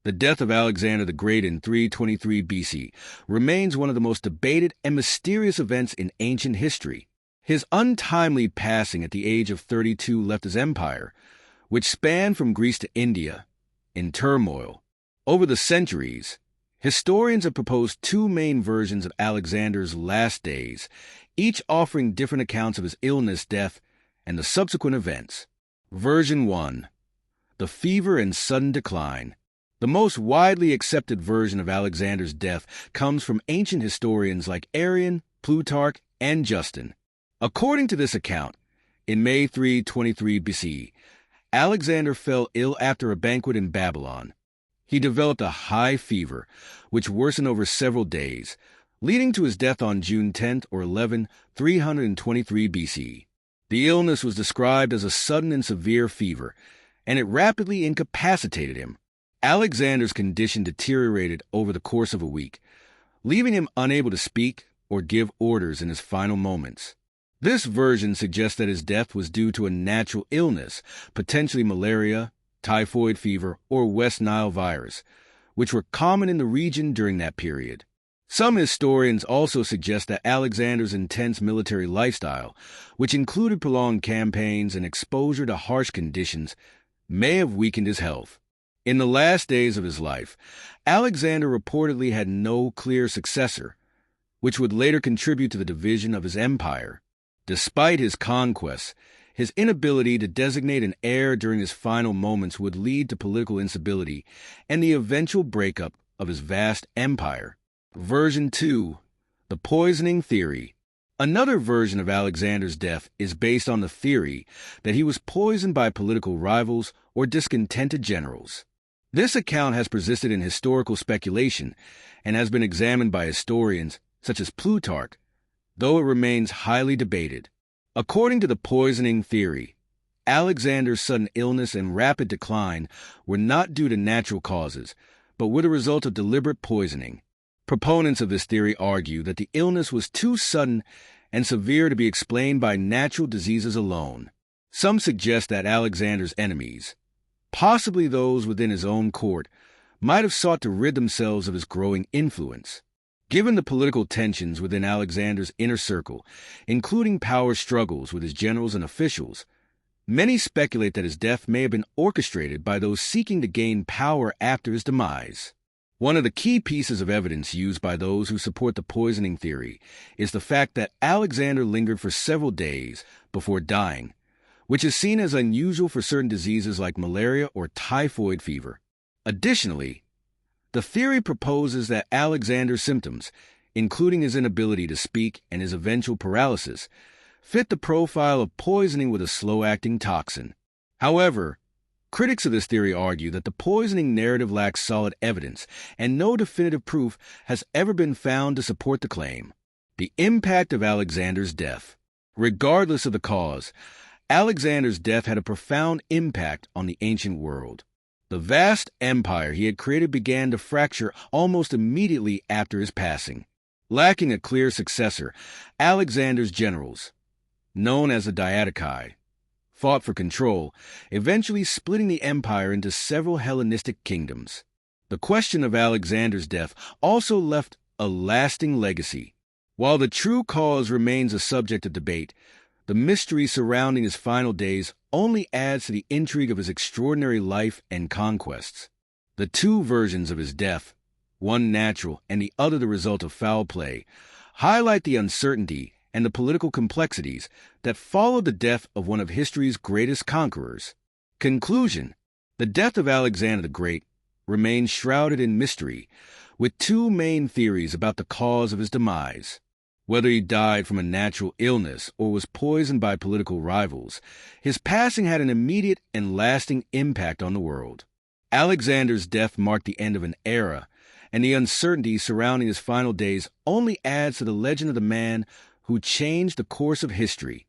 The death of Alexander the Great in 323 BC remains one of the most debated and mysterious events in ancient history. His untimely passing at the age of 32 left his empire, which spanned from Greece to India, in turmoil. Over the centuries, historians have proposed two main versions of Alexander's last days, each offering different accounts of his illness, death, and the subsequent events. Version 1. The fever and sudden decline. The most widely accepted version of Alexander's death comes from ancient historians like Arrian, Plutarch, and Justin. According to this account, in May 323 BC, Alexander fell ill after a banquet in Babylon. He developed a high fever, which worsened over several days, leading to his death on June 10 or 11, 323 BC. The illness was described as a sudden and severe fever, and it rapidly incapacitated him. Alexander's condition deteriorated over the course of a week, leaving him unable to speak or give orders in his final moments. This version suggests that his death was due to a natural illness, potentially malaria, typhoid fever, or West Nile virus, which were common in the region during that period. Some historians also suggest that Alexander's intense military lifestyle, which included prolonged campaigns and exposure to harsh conditions, may have weakened his health. In the last days of his life, Alexander reportedly had no clear successor, which would later contribute to the division of his empire. Despite his conquests, his inability to designate an heir during his final moments would lead to political instability and the eventual breakup of his vast empire. Version 2. The poisoning theory. Another version of Alexander's death is based on the theory that he was poisoned by political rivals or discontented generals. This account has persisted in historical speculation and has been examined by historians such as Plutarch, though it remains highly debated. According to the poisoning theory, Alexander's sudden illness and rapid decline were not due to natural causes, but were the result of deliberate poisoning. Proponents of this theory argue that the illness was too sudden and severe to be explained by natural diseases alone. Some suggest that Alexander's enemies, possibly those within his own court, might have sought to rid themselves of his growing influence. Given the political tensions within Alexander's inner circle, including power struggles with his generals and officials, many speculate that his death may have been orchestrated by those seeking to gain power after his demise. One of the key pieces of evidence used by those who support the poisoning theory is the fact that Alexander lingered for several days before dying, which is seen as unusual for certain diseases like malaria or typhoid fever. Additionally, the theory proposes that Alexander's symptoms, including his inability to speak and his eventual paralysis, fit the profile of poisoning with a slow-acting toxin. However, critics of this theory argue that the poisoning narrative lacks solid evidence, and no definitive proof has ever been found to support the claim. The impact of Alexander's death. Regardless of the cause, Alexander's death had a profound impact on the ancient world. The vast empire he had created began to fracture almost immediately after his passing. Lacking a clear successor, Alexander's generals, known as the Diadochi, fought for control, eventually splitting the empire into several Hellenistic kingdoms. The question of Alexander's death also left a lasting legacy. While the true cause remains a subject of debate, the mystery surrounding his final days only adds to the intrigue of his extraordinary life and conquests. The two versions of his death, one natural and the other the result of foul play, highlight the uncertainty and the political complexities that followed the death of one of history's greatest conquerors. Conclusion: the death of Alexander the Great remains shrouded in mystery, with two main theories about the cause of his demise. Whether he died from a natural illness or was poisoned by political rivals, his passing had an immediate and lasting impact on the world. Alexander's death marked the end of an era, and the uncertainty surrounding his final days only adds to the legend of the man who changed the course of history.